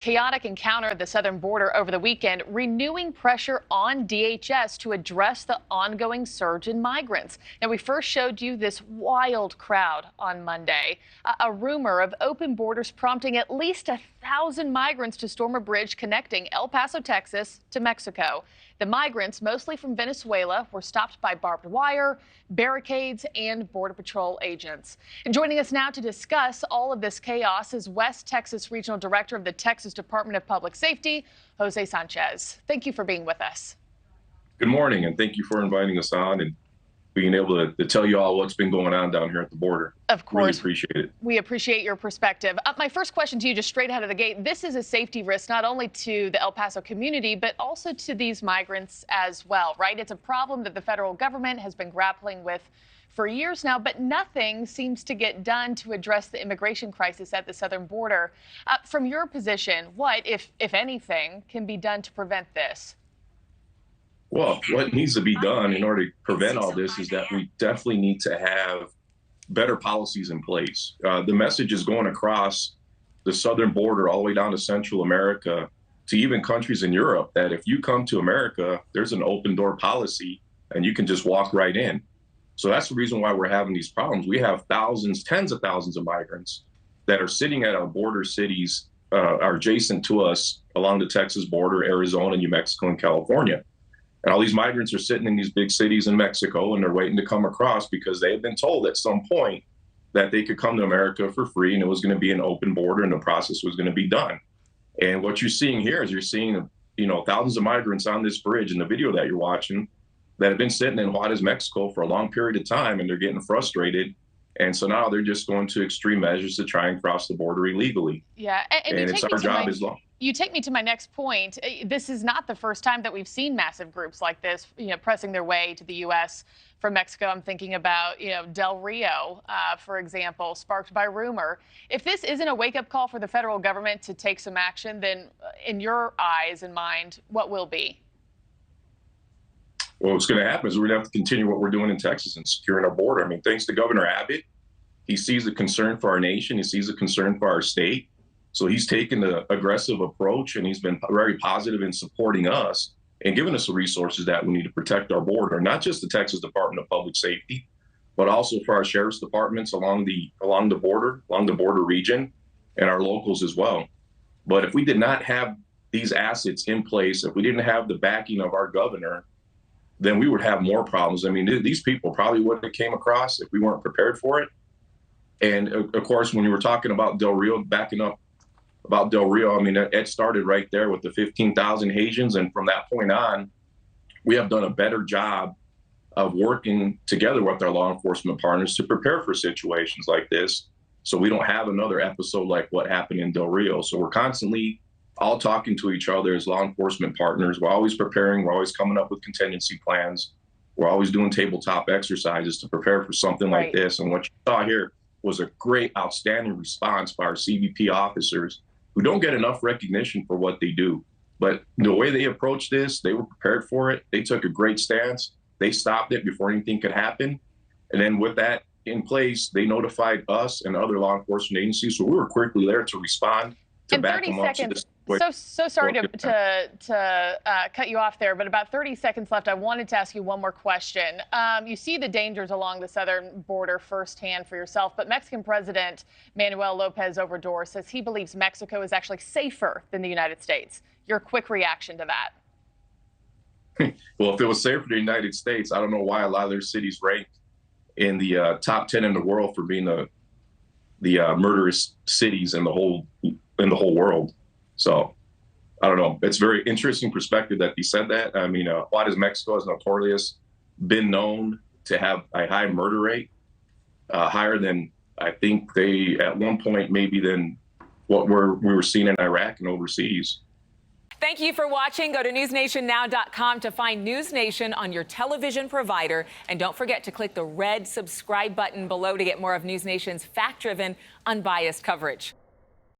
Chaotic encounter at the southern border over the weekend, renewing pressure on DHS to address the ongoing surge in migrants. Now, we first showed you this wild crowd on Monday. A rumor of open borders prompting at least 1,000 migrants to storm a bridge connecting El Paso, Texas to Mexico. The migrants, mostly from Venezuela, were stopped by barbed wire, barricades, and Border Patrol agents. And joining us now to discuss all of this chaos is West Texas Regional Director of the Texas Department of Public Safety, Jose Sanchez. Thank you for being with us. Good morning, and thank you for inviting us on and being able to tell you all what's been going on down here at the border. Of course. Really appreciate it. We appreciate your perspective. My first question to you, just straight out of the gate, this is a safety risk not only to the El Paso community, but also to these migrants as well, right? It's a problem that the federal government has been grappling with for years now, but nothing seems to get done to address the immigration crisis at the southern border. From your position, what, if anything, can be done to prevent this? Well, what needs to be done in order to prevent all this is that we definitely need to have better policies in place. The message is going across the southern border all the way down to Central America to even countries in Europe that if you come to America, there's an open door policy and you can just walk right in. So that's the reason why we're having these problems. We have thousands, tens of thousands of migrants that are sitting at our border cities, are adjacent to us along the Texas border, Arizona, New Mexico, and California. And all these migrants are sitting in these big cities in Mexico, and they're waiting to come across because they have been told at some point that they could come to America for free, and it was going to be an open border, and the process was going to be done. And what you're seeing here is you're seeing, thousands of migrants on this bridge in the video that you're watching that have been sitting in Juarez, Mexico for a long period of time, and they're getting frustrated. And so now they're just going to extreme measures to try and cross the border illegally. Yeah, and it's our job as long. You take me to my next point. This is not the first time that we've seen massive groups like this, pressing their way to the U.S. from Mexico. I'm thinking about, Del Rio, for example, sparked by rumor. If this isn't a wake-up call for the federal government to take some action, then in your eyes and mind, what will be? Well, what's going to happen is we're going to have to continue what we're doing in Texas and securing our border. I mean, thanks to Governor Abbott, he sees the concern for our nation. He sees the concern for our state. So he's taken the aggressive approach, and he's been very positive in supporting us and giving us the resources that we need to protect our border, not just the Texas Department of Public Safety, but also for our sheriff's departments along the border region, and our locals as well. But if we did not have these assets in place, if we didn't have the backing of our governor, then we would have more problems. I mean, these people probably wouldn't have came across if we weren't prepared for it. And of course, when you were talking about Del Rio, backing up about Del Rio, I mean, it started right there with the 15,000 Haitians. And from that point on, we have done a better job of working together with our law enforcement partners to prepare for situations like this, so we don't have another episode like what happened in Del Rio. So we're constantly all talking to each other as law enforcement partners. We're always preparing. We're always coming up with contingency plans. We're always doing tabletop exercises to prepare for something like this. And what you saw here was a great, outstanding response by our CBP officers, who don't get enough recognition for what they do. But the way they approached this, they were prepared for it. They took a great stance. They stopped it before anything could happen. And then with that in place, they notified us and other law enforcement agencies. So we were quickly there to respond, to back them up. So sorry to cut you off there, but about 30 seconds left. I wanted to ask you one more question. You see the dangers along the southern border firsthand for yourself, but Mexican President Manuel Lopez Obrador says he believes Mexico is actually safer than the United States. Your quick reaction to that? Well, if it was safer than the United States, I don't know why a lot of their cities ranked in the top 10 in the world for being the murderous cities in the whole world. So I don't know. It's very interesting perspective that he said that. I mean, Juarez, Mexico has notoriously been known to have a high murder rate, higher than I think they at one point maybe than what we were seeing in Iraq and overseas. Thank you for watching. Go to newsnationnow.com to find NewsNation on your television provider. And don't forget to click the red subscribe button below to get more of NewsNation's fact-driven, unbiased coverage.